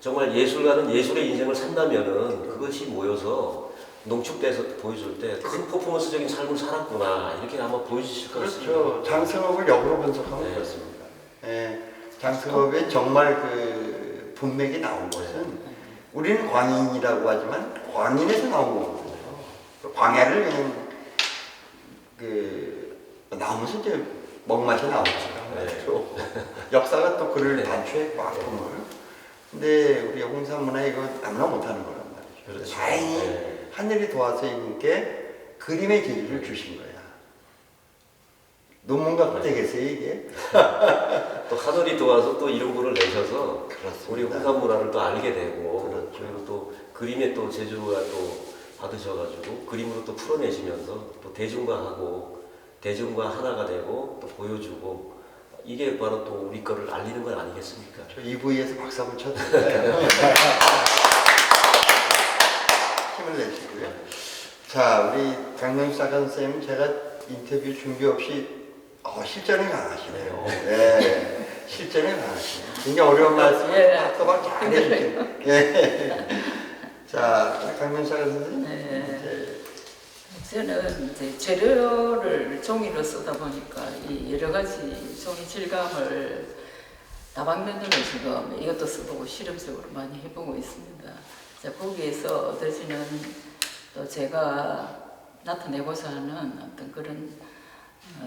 정말 예술가는 예술의 인생을 산다면은 그것이 모여서 농축돼서 보여줄 때 큰 퍼포먼스적인 삶을 살았구나 이렇게 아마 보여주실 것 같습니다. 그렇죠. 장승업을 역으로 분석하면 네. 그렇습니다. 예, 장승업의 정말 그 분맥이 나온 것은 우리는 광인이라고 하지만 광인에서 나온 거거든요. 광야를 그냥 그 나오면서 이제 먹맛이 나오죠. 그렇죠. 역사가 또 그를 단추했고 아픔을. 근데 우리 홍산문화 이거 아무나 못하는 거란 말이죠. 그렇죠. 다행히 네. 하늘이 도와서 이분께 그림의 재주를 주신 거야. 논문 갖고 되겠어요 이게? 또 하늘이 도와서 또 이런 분을 내셔서 그렇습니다. 우리 홍산 문화를 또 알게 되고 그렇죠. 그리고 또 그림에 또 재주가 또 받으셔가지고 그림으로 또 풀어내시면서 또 대중과 하나가 되고 또 보여주고 이게 바로 또 우리 거를 알리는 건 아니겠습니까? 저 2부에서 박수 한번 쳐드릴까요? 힘을 내시고요. 자, 우리 강명수 작가 선생님 제가 인터뷰 준비 없이 실전에 강하시네요. 네, 실전에 강하시네요. 굉장히 어려운 말씀을 또박 잘 해주시네요. 예. 자, 강명수 작가 선생님. 네. 저는 이제 재료를 종이로 쓰다 보니까 이 여러 가지 종이 질감을 다방면으로 지금 이것도 써보고 실험적으로 많이 해보고 있습니다. 자, 거기에서 얻어지는 또 제가 나타내고자 하는 어떤 그런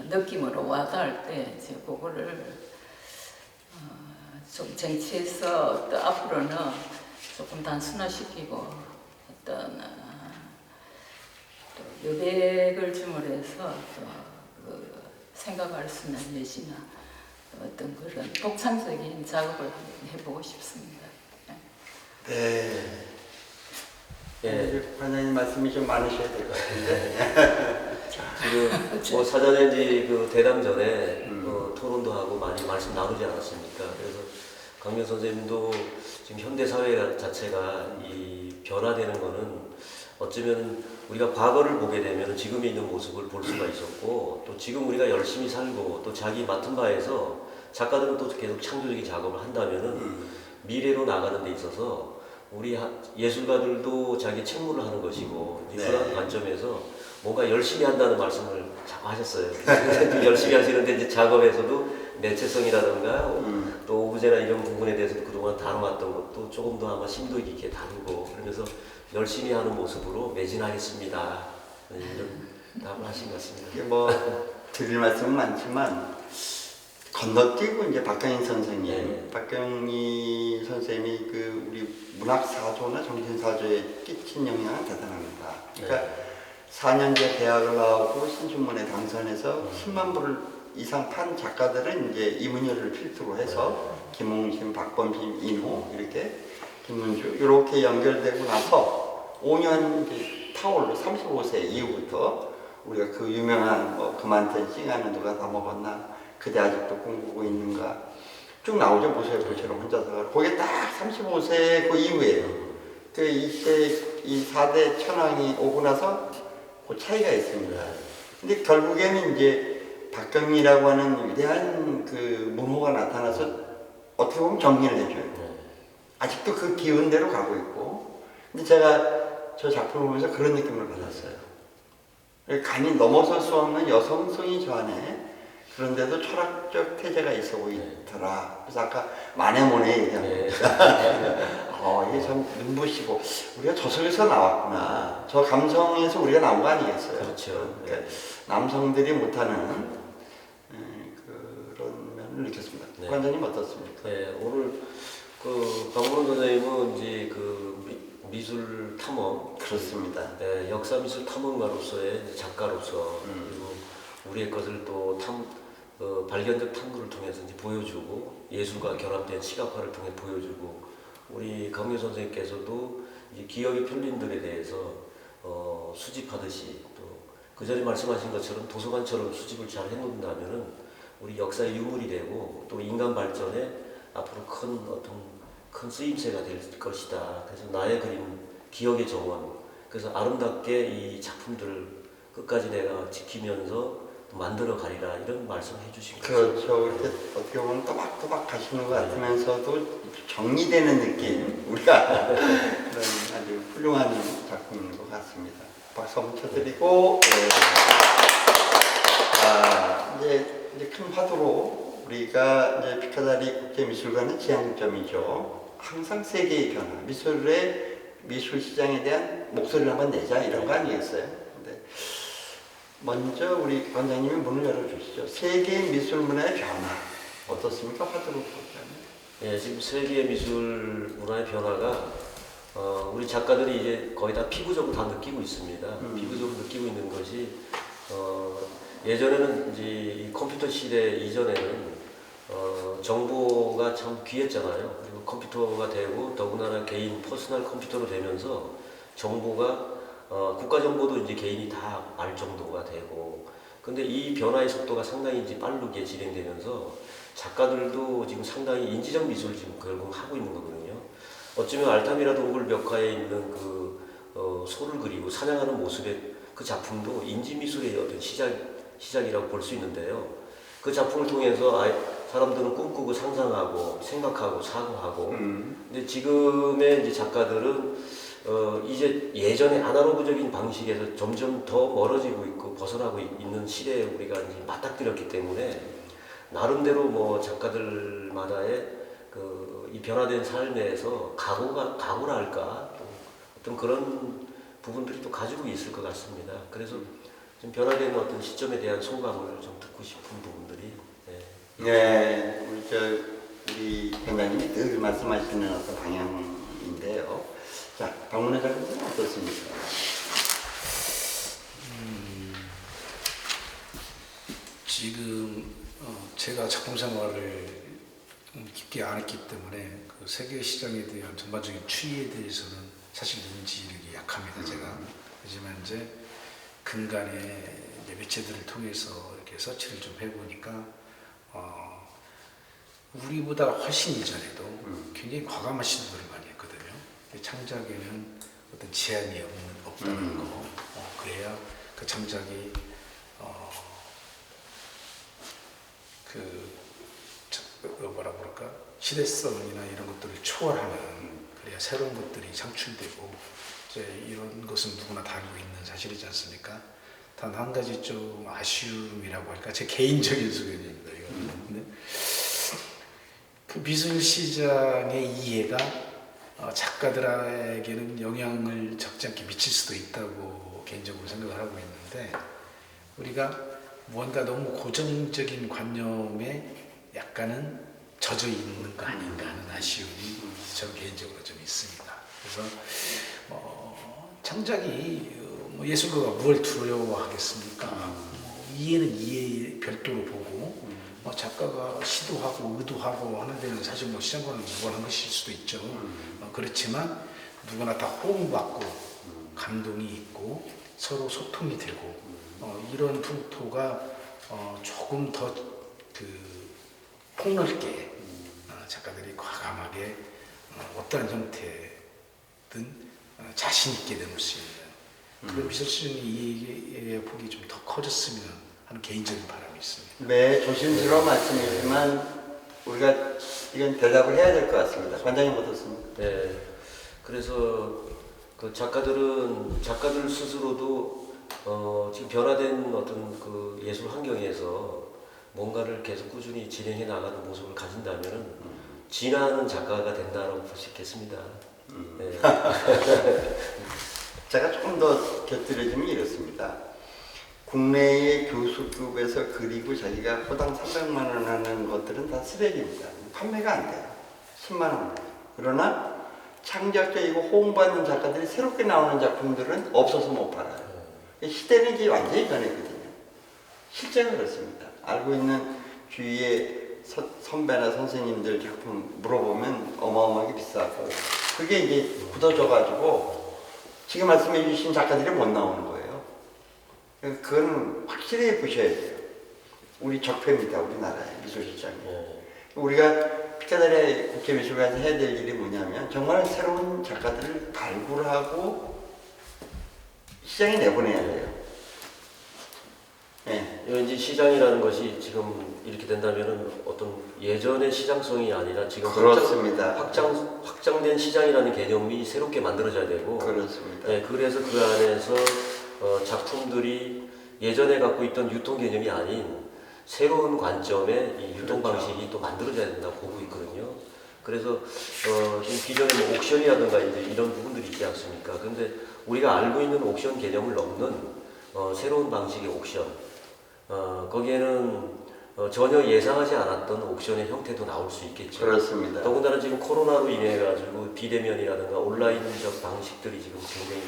느낌으로 와닿을 때 이제 그거를 좀 쟁취해서 또 앞으로는 조금 단순화시키고 어떤 또 여백을 주물해서 또 생각할 수 있는 내지나 어떤 그런 독창적인 작업을 해보고 싶습니다. 네. 예. 관장님 말씀이 좀 많으셔야 될 것 같은데. 지금 뭐 사전에 이제 그 대담 전에 토론도 하고 많이 말씀 나누지 않았습니까? 그래서 강명 선생님도 지금 현대 사회 자체가 이 변화되는 거는 어쩌면 우리가 과거를 보게 되면 지금 있는 모습을 볼 수가 있었고 또 지금 우리가 열심히 살고 또 자기 맡은 바에서 작가들은 또 계속 창조적인 작업을 한다면은 미래로 나가는 데 있어서 우리 예술가들도 자기 책무를 하는 것이고 네. 그런 관점에서 뭔가 열심히 한다는 말씀을 자꾸 하셨어요. 열심히 하시는데 이제 작업에서도 매체성이라든가 또 오브제나 이런 부분에 대해서도 그동안 다뤄왔던 것도 조금 더 아마 심도 있게 다루고 그러면서 열심히 하는 모습으로 매진하겠습니다. 이런 답을 하신 것 같습니다. 이게 뭐 드릴 말씀은 많지만 건너뛰고 이제 박경희 선생님, 네. 박경희 선생님이 그 우리 문학 사조나 정신 사조에 끼친 영향은 대단합니다. 그러니까 4년제 대학을 나오고 신춘문예 당선해서 10만 부를 이상 판 작가들은 이제 이문열을 필두로 해서 김홍심, 박범심, 인호 이렇게 김문주 이렇게 연결되고 나서 5년 이제 타올로 35세 이후부터 우리가 그 유명한 뭐 그만둔 찡하는 누가 다 먹었나 그대 아직도 꿈꾸고 있는가 쭉 나오죠. 모세불처럼 혼자서. 거기에 딱 35세 그 이후에요. 그 이때 이 4대 천왕이 오고 나서 그 차이가 있습니다. 근데 결국에는 이제 박경리라고 하는 위대한 그 문호가 나타나서 어떻게 보면 정리를 해줘요. 아직도 그 기운대로 가고 있고. 근데 제가 저 작품을 보면서 그런 느낌을 받았어요. 감히 넘어설 수 없는 여성성이 저 안에 그런데도 철학적 태제가 있어 보이더라. 그래서 아까 마네모네 얘기합니다. 이게 참 눈부시고 우리가 저 속에서 나왔구나. 저 감성에서 우리가 나온 거 아니겠어요? 그렇죠. 그러니까 남성들이 못하는 그런 면을 느꼈습니다. 관장님 어떻습니까? 네, 오늘 그 박문원 선생님은 이제 그 미술 탐험, 그렇습니다. 네, 역사 미술 탐험가로서의 이제 작가로서 그리고 우리의 것을 또 발견적 탐구를 통해서 이제 보여주고 예술과 결합된 시각화를 통해 보여주고 우리 강유 선생님께서도 이제 기억의 편린들에 대해서 수집하듯이 또 그 전에 말씀하신 것처럼 도서관처럼 수집을 잘 해놓는다면은 우리 역사의 유물이 되고 또 인간 발전에 앞으로 큰 쓰임새가 될 것이다. 그래서 나의 그림, 기억의 정원. 그래서 아름답게 이 작품들을 끝까지 내가 지키면서 만들어 가리라 이런 말씀을 해주신 거죠. 그렇죠. 이렇게 어떻게 보면 또박또박 하시는 것 같으면서도 정리되는 느낌. 우리가 그런 아주 훌륭한 작품인 것 같습니다. 박수 한번 쳐드리고 이제 큰 화두로 우리가 이제 피카다리 국제미술관의 지향점이죠. 항상 세계의 변화, 미술 시장에 대한 목소리를 한번 내자 이런 거 아니겠어요? 근데 먼저 우리 관장님이 문을 열어주시죠. 세계 미술 문화의 변화 어떻습니까? 화두로 보자면. 예, 지금 세계 미술 문화의 변화가 우리 작가들이 이제 거의 다 피부적으로 다 느끼고 있습니다. 피부적으로 느끼고 있는 것이 예전에는 이제 이 컴퓨터 시대 이전에는 정보가 참 귀했잖아요. 그리고 컴퓨터가 되고 더군다나 개인 퍼스널 컴퓨터로 되면서 정보가 국가 정보도 이제 개인이 다 알 정도가 되고 근데 이 변화의 속도가 상당히 이제 빠르게 진행되면서 작가들도 지금 상당히 인지적 미술을 지금 결국 하고 있는 거거든요. 어쩌면 알타미라 동굴 벽화에 있는 그 소를 그리고 사냥하는 모습의 그 작품도 인지 미술의 어떤 시작이라고 볼 수 있는데요. 그 작품을 통해서 사람들은 꿈꾸고 상상하고 생각하고 사고하고 근데 지금의 이제 작가들은 이제 예전의 아날로그적인 방식에서 점점 더 멀어지고 있고 벗어나고 있는 시대에 우리가 이제 맞닥뜨렸기 때문에 나름대로 뭐 작가들마다의 이 변화된 삶에서 각오라 할까 어떤 그런 부분들이 또 가지고 있을 것 같습니다. 그래서 좀 변화된 어떤 시점에 대한 소감을 좀 듣고 싶은 부분들이 네, 우리 관장님이 늘 말씀하시는 어떤 방향인데요. 자, 박문혜 작가님은 어떻습니까? 지금 제가 작품 생활을 깊게 안 했기 때문에 그 세계 시장에 대한 전반적인 추이에 대해서는 사실 인지력이 약합니다. 제가. 하지만 이제 근간의 이제 매체들을 통해서 이렇게 서치를 좀 해보니까 우리보다 훨씬 이전에도 굉장히 과감한 시도를 많이 했거든요. 창작에는 어떤 제한이 없다는 거. 그래야 그 창작이 뭐라 그럴까 시대성이나 이런 것들을 초월하는 그래야 새로운 것들이 창출되고 이제 이런 것은 누구나 다 알고 있는 사실이지 않습니까? 단 한 가지 좀 아쉬움이라고 할까 제 개인적인 소견입니다. 이거는. 그 미술 시장의 이해가 작가들에게는 영향을 적지 않게 미칠 수도 있다고 개인적으로 생각을 하고 있는데 우리가 뭔가 너무 고정적인 관념에 약간은 젖어 있는 거 아닌가 하는 아쉬움이 저는 개인적으로 좀 있습니다. 그래서 창작이 예술가가 뭘 두려워하겠습니까? 이해는 이해 별도로 보고 작가가 시도하고 의도하고 하는 데는 사실 시장과는 무관한 것일 수도 있죠. 그렇지만 누구나 다 호응받고 감동이 있고 서로 소통이 되고 이런 풍토가 조금 더 폭넓게 작가들이 과감하게 어떠한 형태든 자신 있게 내놓을 수 있는 그런 미술 시장의 폭이 좀 더 커졌으면 하는 개인적인 바람이 있습니다. 네, 조심스러운 말씀이지만 우리가 이건 대답을 해야 될 것 같습니다. 관장님 어떻습니까? 네, 그래서 그 작가들 스스로도 지금 변화된 어떤 그 예술 환경에서 뭔가를 계속 꾸준히 진행해 나가는 모습을 가진다면은 진화하는 작가가 된다고 볼 수 있겠습니다. 네. 제가 조금 더 곁들여지면 이렇습니다. 국내의 교수급에서 그리고 자기가 호당 300만 원 하는 것들은 다 쓰레기입니다. 판매가 안 돼요. 10만 원. 그러나 창작적이고 호응받는 작가들이 새롭게 나오는 작품들은 없어서 못 팔아요. 시대는 이제 완전히 변했거든요. 실제로 그렇습니다. 알고 있는 주위의 선배나 선생님들 작품 물어보면 어마어마하게 비싸고 그게 이제 굳어져가지고 지금 말씀해 주신 작가들이 못 나오는 거예요. 그건 확실히 보셔야 돼요. 우리 적폐입니다. 우리나라의 미술시장이. 우리가 피카다리아 국제미술관에서 해야 될 일이 뭐냐면 정말 새로운 작가들을 발굴하고 시장에 내보내야 돼요. 네. 이제 시장이라는 것이 지금 이렇게 된다면은 어떤 예전의 시장성이 아니라 지금 그렇습니다. 확장된 시장이라는 개념이 새롭게 만들어져야 되고 그렇습니다. 네, 그래서 그 안에서 작품들이 예전에 갖고 있던 유통 개념이 아닌 새로운 관점의 이 유통 방식이 또 만들어져야 된다고 보고 있거든요. 그래서 지금 기존에 뭐 옥션이라든가 이제 이런 부분들이 있지 않습니까? 그런데 우리가 알고 있는 옥션 개념을 넘는 새로운 방식의 옥션, 거기에는 전혀 예상하지 않았던 옥션의 형태도 나올 수 있겠죠. 그렇습니다. 더군다나 지금 코로나로 인해 가지고 비대면이라든가 온라인적 방식들이 지금 굉장히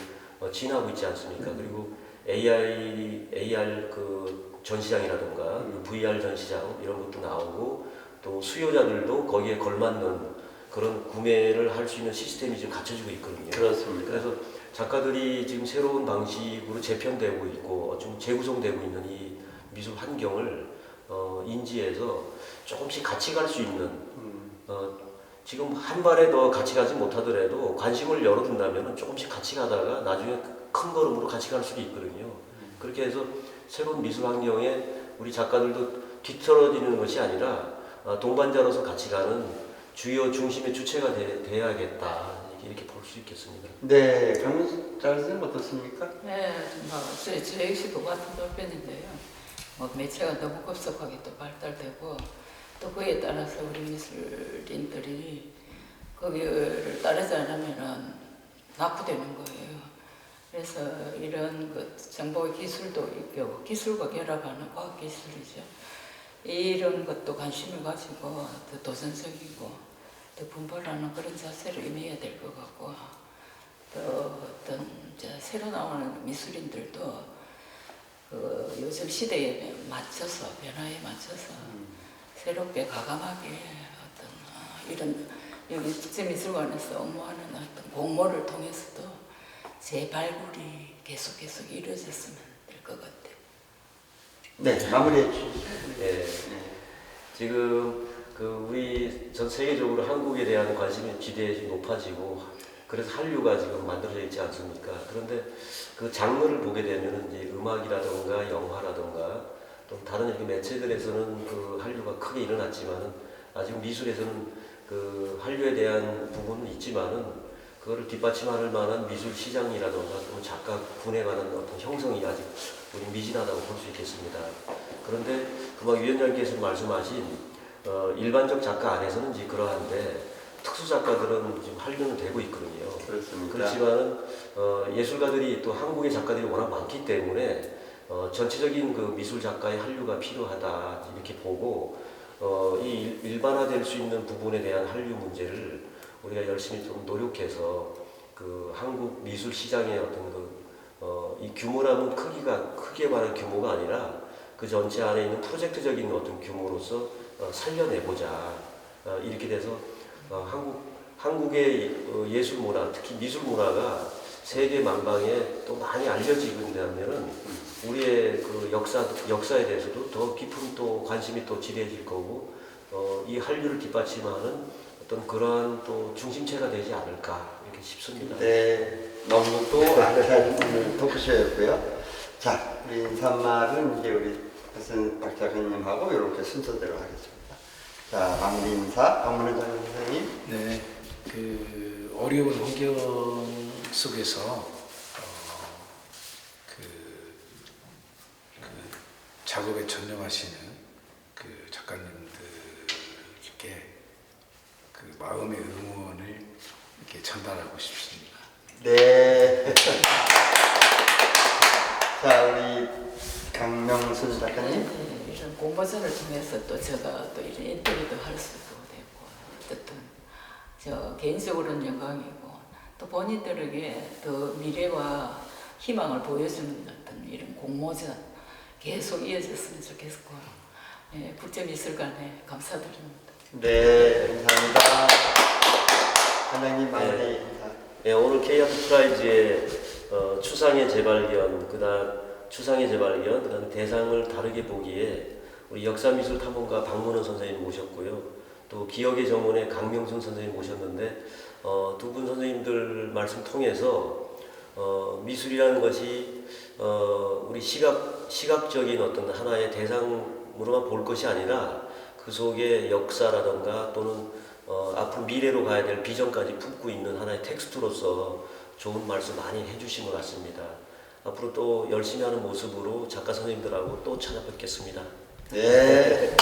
진화하고 있지 않습니까? 그리고 AR 그 전시장이라든가 VR 전시장 이런 것도 나오고 또 수요자들도 거기에 걸맞는 그런 구매를 할 수 있는 시스템이 지금 갖춰지고 있거든요. 그렇습니다. 그래서 작가들이 지금 새로운 방식으로 재편되고 있고 좀 재구성되고 있는 이 미술 환경을 인지해서 조금씩 같이 갈 수 있는 지금 한 발에 더 같이 가지 못하더라도 관심을 열어둔다면 조금씩 같이 가다가 나중에 큰 걸음으로 같이 갈 수도 있거든요. 그렇게 해서 새로운 미술 환경에 우리 작가들도 뒤떨어지는 것이 아니라 동반자로서 같이 가는 주요 중심의 주체가 돼야겠다 이렇게 볼 수 있겠습니다. 네, 강민수 선생님 어떻습니까? 네, 저 역시 똑같은 답변인데요. 뭐 매체가 너무 급속하게 또 발달되고 또 그에 따라서 우리 미술인들이 거기를 따르지 않으면은 낙후되는 거예요. 그래서 이런 그 정보의 기술도 있고 기술과 결합하는 과학 기술이죠. 이런 것도 관심을 가지고 더 도전적이고 더 분발하는 그런 자세를 임해야 될 것 같고 또 어떤 이제 새로 나오는 미술인들도 그 요즘 시대에 맞춰서 변화에 맞춰서 새롭게 과감하게 어떤 이런 여기 국제미술관에서 업무하는 어떤 공모를 통해서도 재발굴이 계속 이루어졌으면 될 것 같아요. 네, 마무리해 주시죠. 네. 지금 그 우리 전 세계적으로 한국에 대한 관심이 지대히 높아지고 그래서 한류가 지금 만들어져 있지 않습니까? 그런데 그 장르를 보게 되면 이제 음악이라든가 영화라든가 또 다른 이렇게 매체들에서는 그 한류가 크게 일어났지만은 아직 미술에서는 그 한류에 대한 부분은 있지만은 그거를 뒷받침할 만한 미술 시장이라든가 또 작가군에 관한 어떤 형성이 아직 우리 미진하다고 볼 수 있겠습니다. 그런데 그만 위원장께서 말씀하신 일반적 작가 안에서는 이제 그러한데 특수 작가들은 지금 한류는 되고 있거든요. 그렇습니다. 그렇지만은 예술가들이 또 한국의 작가들이 워낙 많기 때문에 전체적인 그 미술 작가의 한류가 필요하다 이렇게 보고 이 일반화될 수 있는 부분에 대한 한류 문제를 우리가 열심히 좀 노력해서 그 한국 미술 시장의 어떤 이 규모라면 크게 말할 규모가 아니라 그 전체 안에 있는 프로젝트적인 어떤 규모로서 살려내보자 이렇게 돼서 한국의 예술 문화, 특히 미술 문화가 세계 만방에 또 많이 알려지고 있다면은 우리의 그 역사에 대해서도 더 깊은 또 관심이 또 지대해질 거고 이 한류를 뒷받침하는 어떤 그러한 또 중심체가 되지 않을까 이렇게 싶습니다. 네, 너무 또 알찬 토크쇼였고요. 자, 우리 인사말은 이제 우리 박 작가님하고 이렇게 순서대로 하겠습니다. 자, 마무리 인사, 박문현 선생님. 네, 그 어려운 환경 속에서 그 작업에 전념하시는 그 작가님들께 그 마음의 응원을 이렇게 전달하고 싶습니다. 네. 자, 우리 강명순 작가님. 네, 이런 공모전을 통해서 또 제가 또 이런 인터뷰도 할 수도 되고 어쨌든 저 개인적으로는 영광이고 또 본인들에게 더 미래와 희망을 보여주는 어떤 이런 공모전 계속 이어졌으면 좋겠고, 예, 국제미술관에 감사드립니다. 네, 감사합니다. 관장님 마무리 인사. 네, 오늘 K아트 프라이즈의 추상의 재발견, 그다음에 대상을 다르게 보기에 우리 역사미술 탐험가 박문원 선생님 모셨고요. 또 기억의 정원의 강명순 선생님 모셨는데 두 분 선생님들 말씀 통해서 미술이라는 것이 우리 시각적인 어떤 하나의 대상으로만 볼 것이 아니라 그 속에 역사라든가 또는 앞으로 미래로 가야 될 비전까지 품고 있는 하나의 텍스트로서 좋은 말씀 많이 해주신 것 같습니다. 앞으로 또 열심히 하는 모습으로 작가 선생님들하고 또 찾아뵙겠습니다. 네.